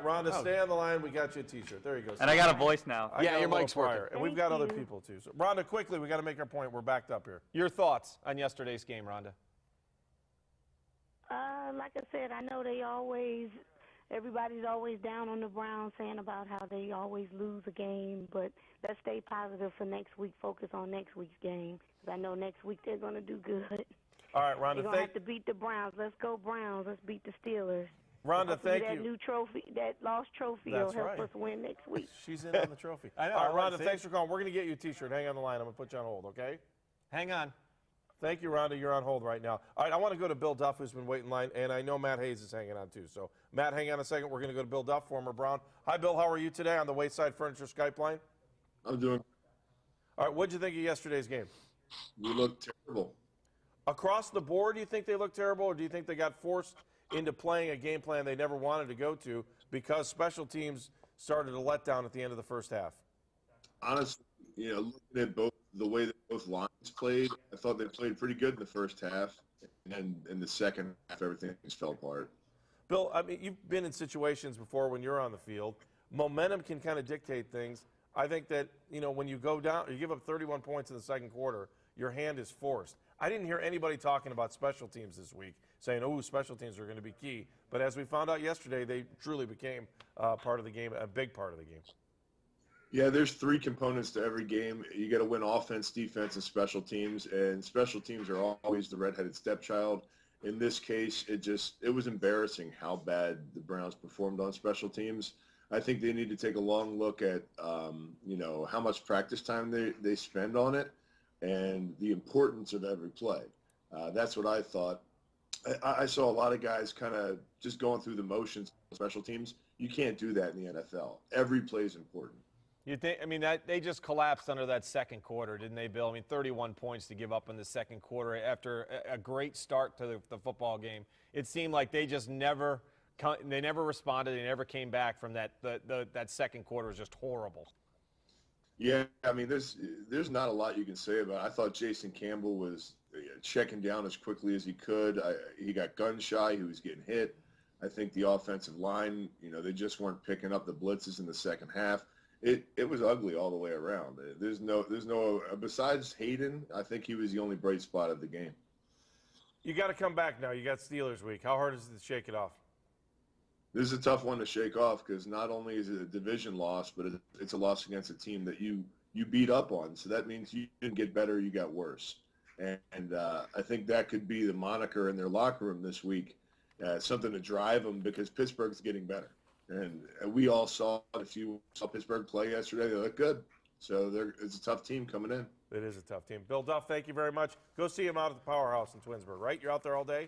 Rhonda, stay on the line. We got you a T-shirt. There you go. And I got a voice now. Yeah, your mic's working. And we've got other people, too. So, Rhonda, quickly, we got to make our point. We're backed up here. Your thoughts on yesterday's game, Rhonda? Like I said, I know everybody's always down on the Browns saying about how they always lose a game, but let's stay positive for next week. Focus on next week's game, because I know next week they're going to do good. All right, Rhonda, they're going to have to beat the Browns. Let's go Browns. Let's beat the Steelers. Rhonda, thank that you. New trophy, that lost trophy will help us win next week. She's in on the trophy. I know. All right, Rhonda, thanks for calling. We're going to get you a T-shirt. Hang on the line. I'm going to put you on hold, okay? Hang on. Thank you, Rhonda. You're on hold right now. All right, I want to go to Bill Duff, who's been waiting in line, and I know Matt Hayes is hanging on, too. So, Matt, hang on a second. We're going to go to Bill Duff, former Brown. Hi, Bill. How are you today on the Wayside Furniture Skype line? I'm doing. All right, what did you think of yesterday's game? We looked terrible. Across the board, do you think they looked terrible, or do you think they got forced into playing a game plan they never wanted to go to because special teams started to let down at the end of the first half? Honestly, looking at both the way that both lines played, I thought they played pretty good in the first half, and in the second half, everything just fell apart. Bill, I mean, you've been in situations before when you're on the field. Momentum can kind of dictate things. I think that, when you go down, you give up 31 points in the second quarter, your hand is forced. I didn't hear anybody talking about special teams this week, saying, oh, special teams are going to be key. But as we found out yesterday, they truly became part of the game, a big part of the game. Yeah, there's three components to every game. You got to win offense, defense, and special teams. And special teams are always the redheaded stepchild. In this case, it was embarrassing how bad the Browns performed on special teams. I think they need to take a long look at, how much practice time they spend on it and the importance of every play. That's what I thought. I saw a lot of guys kind of just going through the motions of special teams. You can't do that in the NFL. Every play is important. You think? I mean, that they just collapsed under that second quarter, didn't they, Bill? I mean, 31 points to give up in the second quarter after a great start to the football game. It seemed like they just never responded. They never came back from that. That second quarter was just horrible. Yeah, I mean, there's not a lot you can say about it. I thought Jason Campbell was checking down as quickly as he could. He got gun shy. He was getting hit. I think the offensive line, they just weren't picking up the blitzes in the second half. It was ugly all the way around. There's no besides Hayden, I think he was the only bright spot of the game. You got to come back now. You got Steelers week. How hard is it to shake it off? This is a tough one to shake off because not only is it a division loss, but it's a loss against a team that you beat up on. So that means you didn't get better, you got worse. And I think that could be the moniker in their locker room this week, something to drive them because Pittsburgh's getting better. And we all saw it. If you saw Pittsburgh play yesterday, they look good. So it's a tough team coming in. It is a tough team. Bill Duff, thank you very much. Go see him out at the Powerhouse in Twinsburg, right? You're out there all day?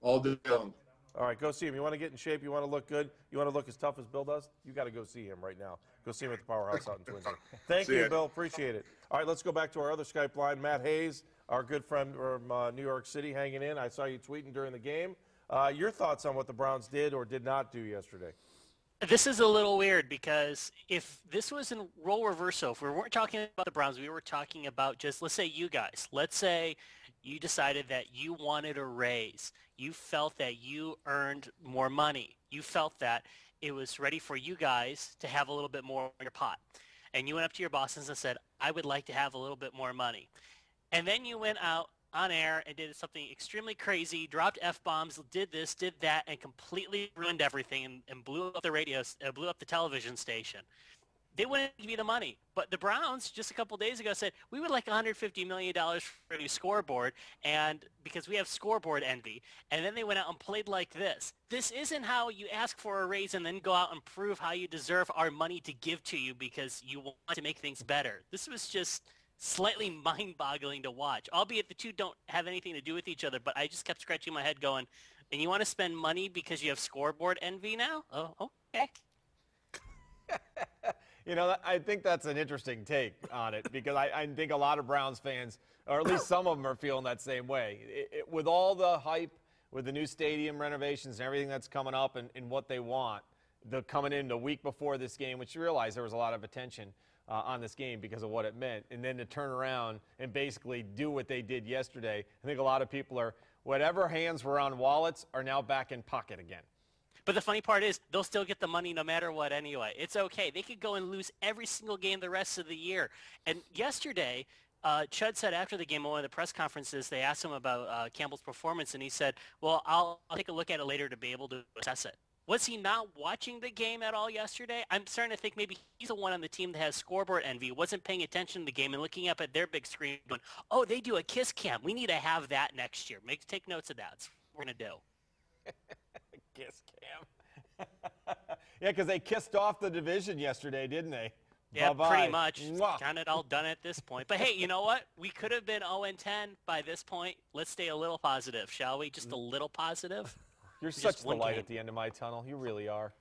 All day long. All right, go see him. You want to get in shape? You want to look good? You want to look as tough as Bill does? You got to go see him right now. Go see him at the Powerhouse out in Twinsburg. Thank you, Bill. Appreciate it. All right, let's go back to our other Skype line. Matt Hayes, our good friend from New York City, hanging in. I saw you tweeting during the game. Your thoughts on what the Browns did or did not do yesterday? This is a little weird because if this was in role reversal, if we weren't talking about the Browns, we were talking about just, let's say you guys. Let's say you decided that you wanted a raise. You felt that you earned more money. You felt that it was ready for you guys to have a little bit more in your pot. And you went up to your bosses and said, I would like to have a little bit more money. And then you went out on air and did something extremely crazy, dropped F-bombs, did this, did that, and completely ruined everything and blew up the blew up the television station. They wouldn't give you the money. But the Browns, just a couple days ago, said, we would like $150 million for a new scoreboard, and because we have scoreboard envy. And then they went out and played like this. This isn't how you ask for a raise and then go out and prove how you deserve our money to give to you because you want to make things better. This was just slightly mind-boggling to watch, albeit the two don't have anything to do with each other, but I just kept scratching my head going, and you want to spend money because you have scoreboard envy now? Oh, okay. I think that's an interesting take on it because I think a lot of Browns fans, or at least some of them, are feeling that same way. With all the hype, with the new stadium renovations and everything that's coming up and what they want, coming in the week before this game, which you realize there was a lot of attention on this game because of what it meant, and then to turn around and basically do what they did yesterday. I think a lot of people are, whatever hands were on wallets are now back in pocket again. But the funny part is they'll still get the money no matter what anyway. It's okay. They could go and lose every single game the rest of the year. And yesterday, Chud said after the game, at one of the press conferences, they asked him about Campbell's performance, and he said, well, I'll take a look at it later to be able to assess it. Was he not watching the game at all yesterday? I'm starting to think maybe he's the one on the team that has scoreboard envy, wasn't paying attention to the game and looking up at their big screen going, oh, they do a kiss cam. We need to have that next year. Take notes of that. That's what we're going to do. Kiss cam. Yeah, because they kissed off the division yesterday, didn't they? Yeah, Bye-bye. pretty much. Mwah. Kind of all done at this point. But, hey, you know what? We could have been 0-10 by this point. Let's stay a little positive, shall we? Just a little positive. You're such the light at the end of my tunnel. You really are.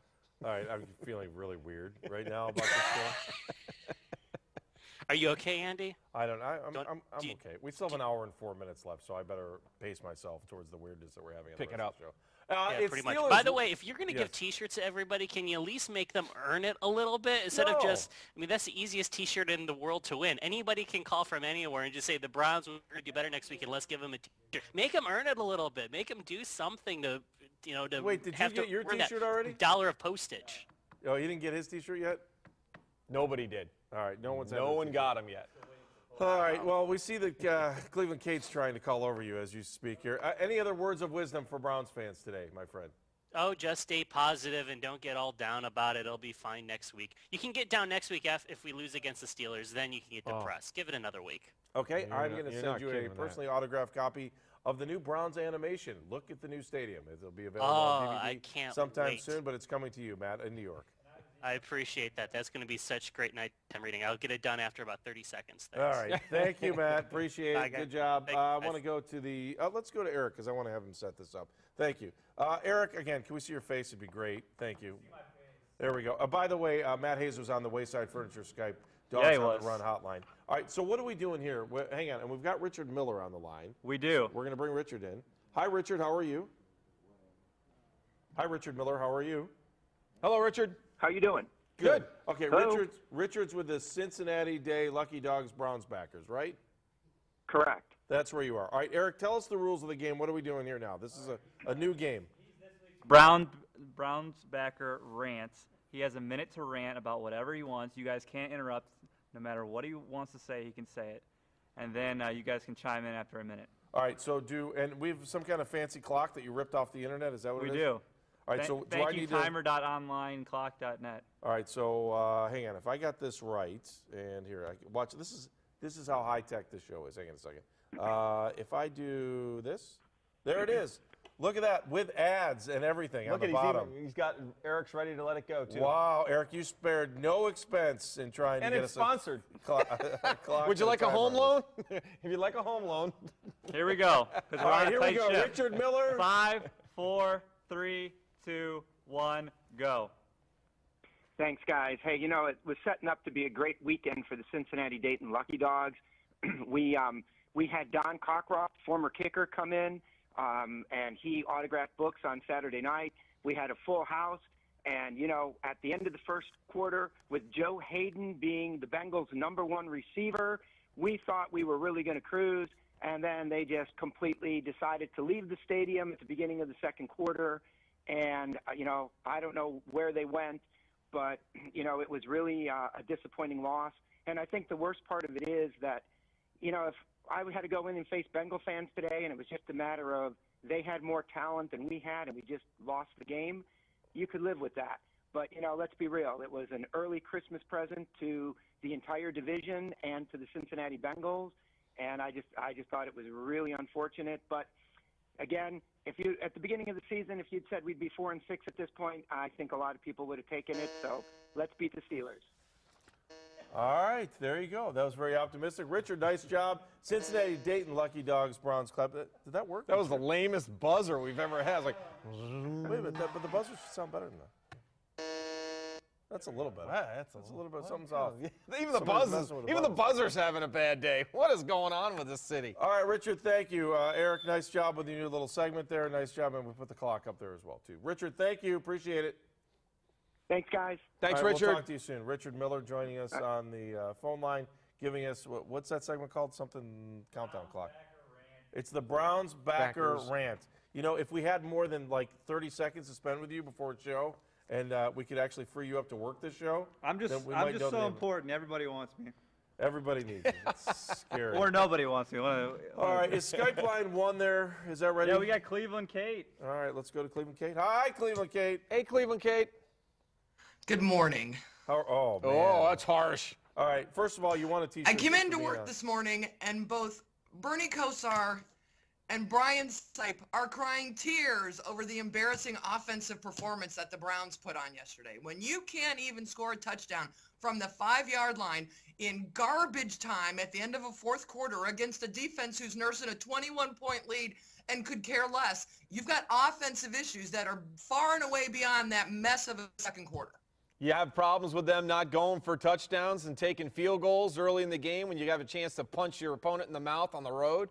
All right, I'm feeling really weird right now about this game. Are you okay, Andy? I'm do you- okay. We still have an hour and 4 minutes left, so I better pace myself towards the weirdness that we're having. Pick it the up. show. Yeah, It's pretty much. Steelers- By the way, if you're going to Yes. give T-shirts to everybody, can you at least make them earn it a little bit instead of just? I mean, that's the easiest T-shirt in the world to win. Anybody can call from anywhere and just say the Browns will do better next week, and let's give them a T-shirt. Make them earn it a little bit. Make them do something to, to Wait, did you have get to your earn that T-shirt already? $1 of postage. Oh, you didn't get his T-shirt yet? Nobody did. All right, no one's. No one got him yet. All right. Well, we see that Cleveland Kate's trying to call over you as you speak here. Any other words of wisdom for Browns fans today, my friend? Oh, just stay positive and don't get all down about it. It'll be fine next week. You can get down next week if we lose against the Steelers. Then you can get depressed. Give it another week. Okay, You're I'm not- going to you're send not you a kidding with that. personally autographed copy of the new Browns animation. Look at the new stadium. It'll be available Oh, on DVD I can't sometime wait. soon, but it's coming to you, Matt, in New York. I appreciate that. That's going to be such great nighttime reading. I'll get it done after about 30 seconds. All right. Thank you, Matt. Appreciate Bye, it. guys. Good job. Thank I you, want to guys. go to the let's go to Eric because I want to have him set this up. Thank you. Eric, again, can we see your face? It'd be great. Thank you. There we go. By the way, Matt Hayes was on the Wayside Furniture Skype. Dogs he on was. the Run hotline. All right, so what are we doing here? Hang on. And we've got Richard Miller on the line. We do. We're going to bring Richard in. Hi, Richard. How are you? Hi, Richard Miller. How are you? Hello, Richard. How you doing? Good. Okay, Hello. Richard's with the Cincinnati Day Lucky Dogs Browns backers, right? Correct. That's where you are. All right, Eric, tell us the rules of the game. What are we doing here now? This is a new game. Browns backer rants. He has a minute to rant about whatever he wants. You guys can't interrupt. No matter what he wants to say, he can say it. And then you guys can chime in after a minute. All right, and we have some kind of fancy clock that you ripped off the internet. Is that what We it is? do. All right, so do Thank I you, need to? timer.onlineclock.net. All right, so hang on. If I got this right, and here, watch. This is how high tech this show is. Hang on a second. If I do this, there it is. Look at that with ads and everything on Look the at bottom. he's got Eric's ready to let it go too. Wow, Eric, you spared no expense in trying And to get it's us sponsored. a clock. Would you and like a timer home on loan? If you'd like a home loan. Here we go. 'Cause this. we're All right, on a here we tight go. ship. Richard Miller. 5, 4, 3, 2, 1, go. Thanks, guys. Hey, it was setting up to be a great weekend for the Cincinnati Dayton Lucky Dogs. We had Don Cockroft, former kicker, come in, and he autographed books on Saturday night. We had a full house, and, at the end of the first quarter, with Joe Hayden being the Bengals' #1 receiver, we thought we were really going to cruise, and then they just completely decided to leave the stadium at the beginning of the second quarter. And, I don't know where they went, but, it was really a disappointing loss. And I think the worst part of it is that, if I had to go in and face Bengal fans today and it was just a matter of they had more talent than we had and we just lost the game, you could live with that. But, let's be real. It was an early Christmas present to the entire division and to the Cincinnati Bengals. And I just thought it was really unfortunate. But, again, at the beginning of the season, if you'd said we'd be 4-6 at this point, I think a lot of people would have taken it. So let's beat the Steelers. All right, there you go. That was very optimistic. Richard, nice job. Cincinnati Dayton Lucky Dogs Browns Club. Did that work? That was the lamest buzzer we've ever had. It's like, Wait a minute, but the buzzer should sound better than that. That's a little better. that's a little bit. Something's off. Even the buzzer's having a bad day. What is going on with this city? All right, Richard, thank you. Eric, nice job with your new little segment there. Nice job, and we put the clock up there as well, too. Richard, thank you. Appreciate it. Thanks, guys. Thanks, All right, Richard. We'll talk to you soon. Richard Miller joining us on the phone line, giving us, what's that segment called? Something countdown clock. It's the Browns Backer Backers. Rant. You know, if we had more than like 30 seconds to spend with you before a show, and we could actually free you up to work this show, I'm just so important. Everybody wants me. Everybody needs it. It's scary. Or nobody wants me. All right, is Skype line 1 there? Is that ready? Yeah, we got Cleveland Kate. All right, let's go to Cleveland Kate. Hi, Cleveland Kate. Hey, Cleveland Kate. Good morning. Oh, man. Oh, that's harsh. All right, first of all, you want a T-shirt. I came just into for being work on. this morning, and both Bernie Kosar and Brian Sipe are crying tears over the embarrassing offensive performance that the Browns put on yesterday. When you can't even score a touchdown from the 5-yard line in garbage time at the end of a fourth quarter against a defense who's nursing a 21-point lead and could care less, you've got offensive issues that are far and away beyond that mess of a second quarter. You have problems with them not going for touchdowns and taking field goals early in the game when you have a chance to punch your opponent in the mouth on the road?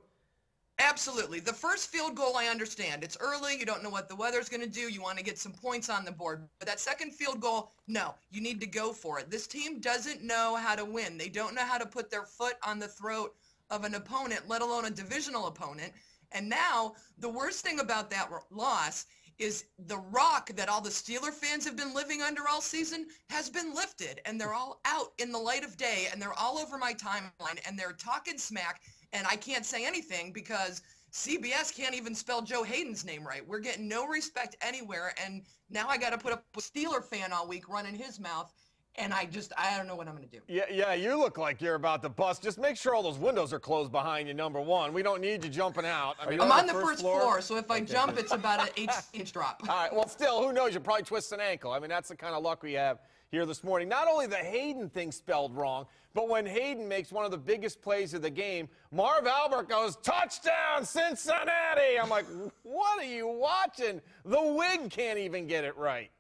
Absolutely. The first field goal, I understand. It's early. You don't know what the weather's going to do. You want to get some points on the board. But that second field goal, no, you need to go for it. This team doesn't know how to win. They don't know how to put their foot on the throat of an opponent, let alone a divisional opponent. And now the worst thing about that loss is the rock that all the Steeler fans have been living under all season has been lifted, and they're all out in the light of day, and they're all over my timeline, and they're talking smack, and I can't say anything because CBS can't even spell Joe Hayden's name right. We're getting no respect anywhere, and now I got to put up a Steeler fan all week running his mouth, and I don't know what I'm going to do. Yeah, you look like you're about to bust. Just make sure all those windows are closed behind you, number one. We don't need you jumping out. I mean, I'm on the first floor, so if I jump, it's about an 8-inch drop. all right, well, still, who knows? You'll probably twist an ankle. I mean, that's the kind of luck we have here this morning. Not only the Hayden thing spelled wrong, but when Hayden makes one of the biggest plays of the game, Marv Albert goes, touchdown, Cincinnati! I'm like, what are you watching? The wig can't even get it right.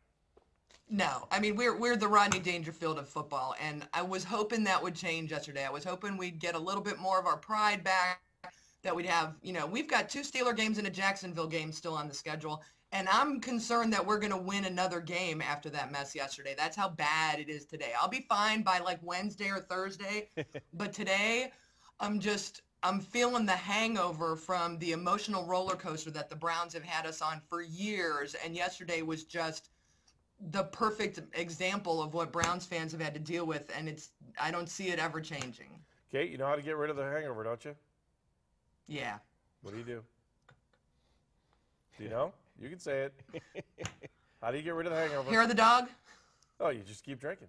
No, I mean, we're the Rodney Dangerfield of football, and I was hoping that would change yesterday. I was hoping we'd get a little bit more of our pride back, that we'd have, we've got 2 Steeler games and a Jacksonville game still on the schedule, and I'm concerned that we're going to win another game after that mess yesterday. That's how bad it is today. I'll be fine by like Wednesday or Thursday, but today I'm feeling the hangover from the emotional roller coaster that the Browns have had us on for years, and yesterday was just the perfect example of what Browns fans have had to deal with, and I don't see it ever changing. Kate, you know how to get rid of the hangover, don't you? Yeah. What do you do? Do you know? You can say it. How do you get rid of the hangover? Hair of the dog? Oh, you just keep drinking.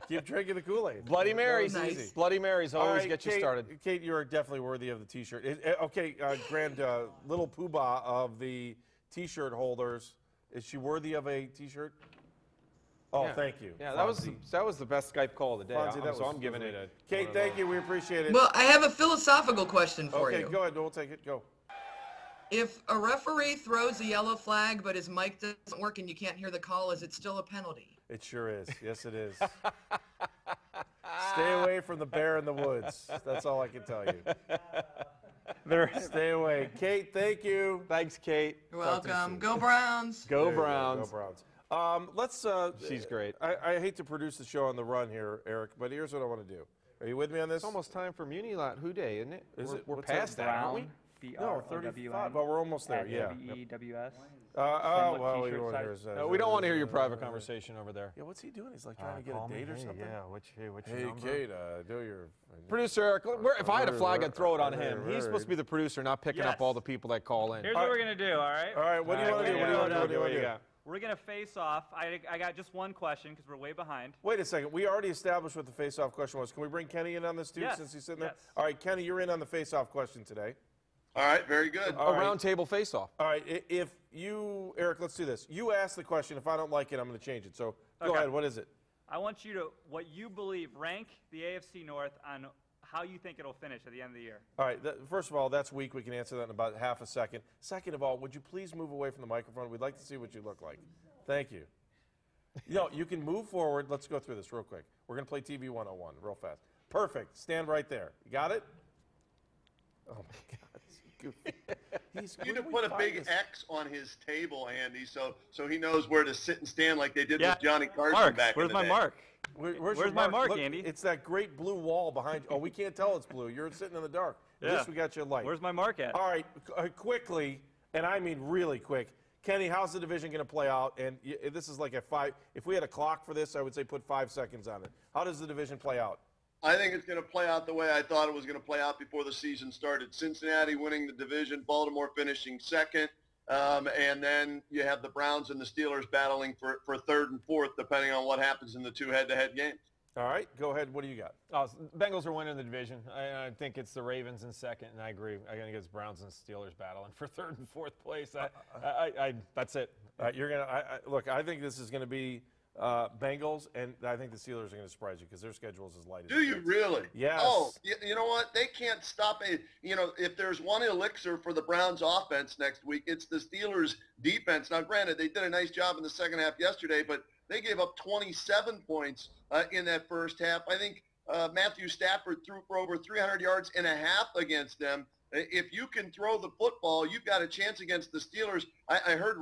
Keep drinking the Kool-Aid. Bloody Marys. Nice. Easy. Bloody Marys always right, get you Kate, started. Kate, you're definitely worthy of the T-shirt. Okay, grand little poobah of the T-shirt holders. Is she worthy of a T-shirt? Oh, Yeah. thank you. Yeah, Fonzie. that was the best Skype call of the day. Fonzie, I'm giving it a Kate, thank you. We appreciate it. Well, I have a philosophical question for okay, you. go ahead. We'll take it. Go. If a referee throws a yellow flag but his mic doesn't work and you can't hear the call, is it still a penalty? It sure is. Yes, it is. Stay away from the bear in the woods. That's all I can tell you. Stay away. Kate, thank you. Thanks, Kate. You're welcome. Go Browns. Go There you Browns. Go Browns. Let's. She's great. I hate to produce the show on the run here, Eric, but here's what I want to do. Are you with me on this? It's almost time for Muni Lot Who Day, isn't it? Is it? We're What's past that, aren't we? No, 35. But we're almost there. Yeah. WEWS. Well, we don't want to hear his, No, we don't want to hear your private conversation over there. Yeah, what's he doing? He's like trying to get a date or something. Yeah, what's your Hey, number? Kate, do your. Producer Eric, if I had a flag, I'd throw it on him. He's supposed to be the producer, not picking up Yes. all the people that call in. Here's what we're going to do, all right? All right, what do you want to do? What do you want to do? What do you want to do? We're going to face off. I got just one question because we're way behind. Wait a second. We already established what the face-off question was. Can we bring Kenny in on this too, Yes, since he's sitting there? yes. All right, Kenny, you're in on the face-off question today. All right, very good. A round table face-off. All right, if you, Eric, let's do this. You ask the question. If I don't like it, I'm going to change it. So go Okay. ahead. What is it? I want you to, what you believe, rank the AFC North on how you think it'll finish at the end of the year. All right, first of all, that's weak. We can answer that in about half a second. Second of all, would you please move away from the microphone? We'd like to see what you look like. Thank you. You can move forward. Let's go through this real quick. We're going to play TV 101 real fast. Perfect. Stand right there. You got it? Oh, my God. He's You need to put a big X on his table, Andy, so he knows where to sit and stand like they did Yeah. with Johnny Carson Mark, back where's in the my day. mark? Where's Where's my mark, Look, Andy? It's that great blue wall behind you. Oh, we can't tell it's blue. You're sitting in the dark. Yeah. Yes, we got your light. Where's my mark at? All right, quickly, And I mean really quick. Kenny, how's the division going to play out? And this is like a 5. If we had a clock for this, I would say put 5 seconds on it. How does the division play out? I think it's going to play out the way I thought it was going to play out before the season started. Cincinnati winning the division, Baltimore finishing second, and then you have the Browns and the Steelers battling for third and fourth, depending on what happens in the 2 head-to-head games. All right, go ahead. What do you got? Bengals are winning the division. I think it's the Ravens in second, and I agree. I think it's Browns and Steelers battling for third and fourth place. That's it. You're gonna look. I think this is going to be Bengals, and I think the Steelers are going to surprise you because their schedule is as light as Do you really? Yes. Oh, you know what? They can't stop it. You know, if there's one elixir for the Browns offense next week, it's the Steelers defense. Now, granted, they did a nice job in the second half yesterday, but they gave up 27 points in that first half. I think Matthew Stafford threw for over 300 yards and a half against them. If you can throw the football, you've got a chance against the Steelers. I heard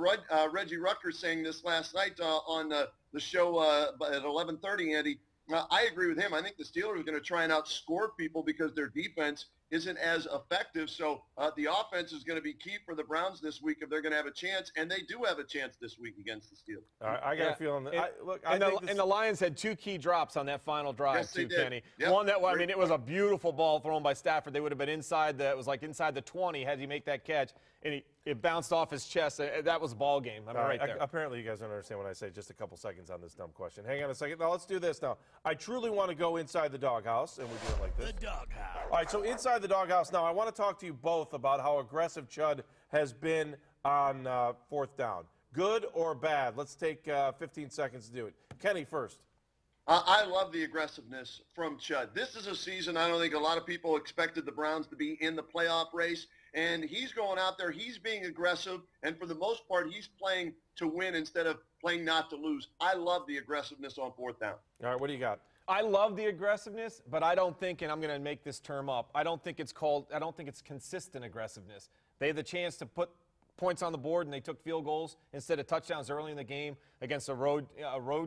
Reggie Rucker saying this last night on the show at 11:30, Andy. I agree with him. I think the Steelers are going to try and outscore people because their defense isn't as effective. So the offense is going to be key for the Browns this week if they're going to have a chance, and they do have a chance this week against the Steelers. All right, I got a feeling that. And the Lions had 2 key drops on that final drive, Yes, they did. Kenny. Yep. One that, I mean, it was a beautiful ball thrown by Stafford. They would have been inside the, it was like inside the 20 had he make that catch, and it bounced off his chest. That was a ball game. I mean, right there. Apparently, you guys don't understand what I say. Just a couple seconds on this dumb question. Hang on a second. Now, let's do this now. I truly want to go inside the doghouse, and we do it like this. The doghouse. All right, so inside the doghouse now, I want to talk to you both about how aggressive Chud has been on 4th down. Good or bad? Let's take 15 seconds to do it. Kenny first. I love the aggressiveness from Chud. This is a season I don't think a lot of people expected the Browns to be in the playoff race, and he's going out there, he's being aggressive, and for the most part, he's playing to win instead of playing not to lose. I love the aggressiveness on 4th down. All right, what do you got? I love the aggressiveness, but I don't think, and I'm going to make this term up, I don't think it's consistent aggressiveness. They had the chance to put points on the board, and they took field goals instead of touchdowns early in the game against a road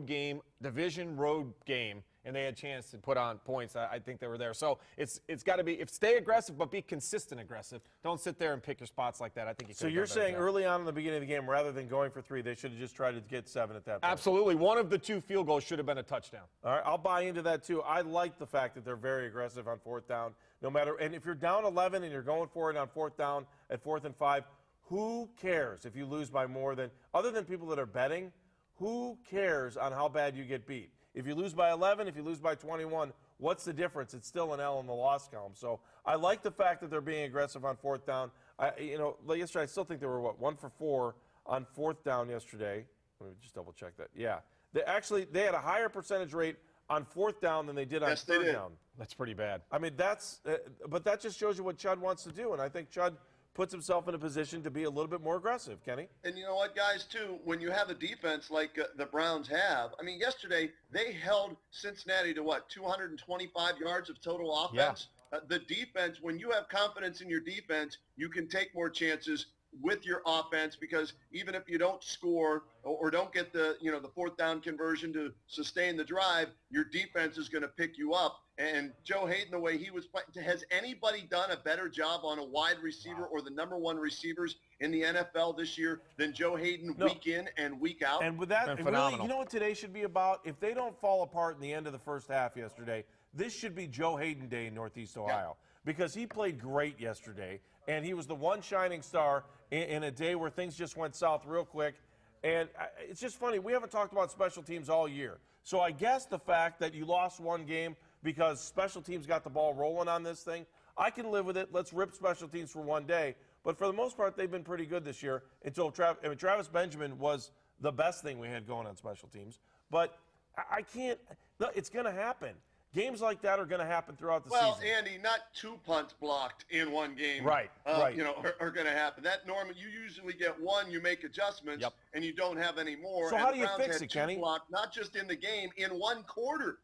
game, division road game, and they had a chance to put on points. I think they were there. So it's got to be, stay aggressive, but be consistent aggressive. Don't sit there and pick your spots like that. I think you. So you're saying early on in the beginning of the game, rather than going for 3, they should have just tried to get 7 at that point. Absolutely. One of the 2 field goals should have been a touchdown. All right, I'll buy into that too. I like the fact that they're very aggressive on 4th down, no matter. And if you're down 11 and you're going for it on 4th down at 4th and 5, who cares if you lose by more than, other than people that are betting, who cares on how bad you get beat? If you lose by 11, if you lose by 21, what's the difference? It's still an L in the loss column. So I like the fact that they're being aggressive on 4th down. Yesterday I still think they were 1 for 4 on 4th down yesterday. Let me just double check that. Yeah, they had a higher percentage rate on 4th down than they did on 3rd down. That's pretty bad. I mean, but that just shows you what Chud wants to do, and I think Chud puts himself in a position to be a little bit more aggressive, Kenny. And you know what, guys, too, when you have a defense like the Browns have, I mean, yesterday they held Cincinnati to, 225 yards of total offense? Yeah. The defense, when you have confidence in your defense, you can take more chances with your offense because even if you don't score or don't get the 4th down conversion to sustain the drive, your defense is going to pick you up. And Joe Hayden, the way he was playing, has anybody done a better job on a wide receiver or the number 1 receivers in the NFL this year than Joe Hayden week in and week out? And with that, really, you know what today should be about? If they don't fall apart in the end of the first half yesterday, this should be Joe Hayden Day in Northeast Ohio because he played great yesterday, and he was the one shining star in a day where things just went south real quick. And it's just funny. We haven't talked about special teams all year. So I guess the fact that you lost one game because special teams got the ball rolling on this thing, I can live with it. Let's rip special teams for one day. But for the most part, they've been pretty good this year until Travis Benjamin was the best thing we had going on special teams. But I can't – it's going to happen. Games like that are going to happen throughout the season. Well, Andy, not 2 punts blocked in one game. Right. Are going to happen. That normally you usually get 1, you make adjustments, and you don't have any more. So and how do you Browns fix had it, 2 Kenny? blocked, not just in the game, in 1 quarter.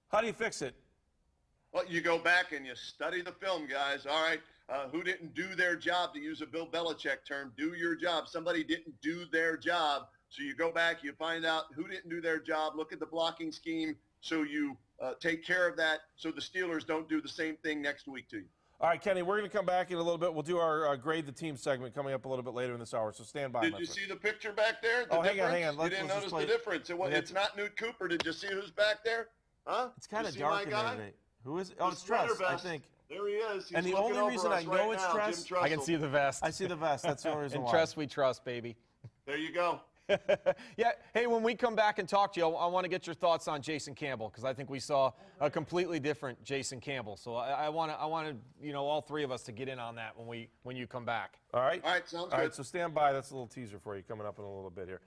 How do you fix it? Well, you go back and you study the film, guys. All right, who didn't do their job, to use a Bill Belichick term, do your job. Somebody didn't do their job. So you go back, you find out who didn't do their job, look at the blocking scheme, so you take care of that so the Steelers don't do the same thing next week to you. All right, Kenny, we're going to come back in a little bit. We'll do our grade the team segment coming up a little bit later in this hour, so stand by. Did you see the picture back there? Oh, hang on. You didn't notice the difference. It's not Newt Cooper. Did you see who's back there? Huh? It's kind of see dark in my there guy? today. Who is it? Oh, it's Tress, I think. There he is. He's And the looking only reason over I us know right it's now, Tress, Jim I can Trussell. see the vest. I see the vest. That's the only reason And why. trust we trust, baby. There you go. Yeah. Hey, when we come back and talk to you, I want to get your thoughts on Jason Campbell because I think we saw a completely different Jason Campbell. So I want all three of us to get in on that when you come back. All right. All right, sounds All good. right, so stand by. That's a little teaser for you coming up in a little bit here.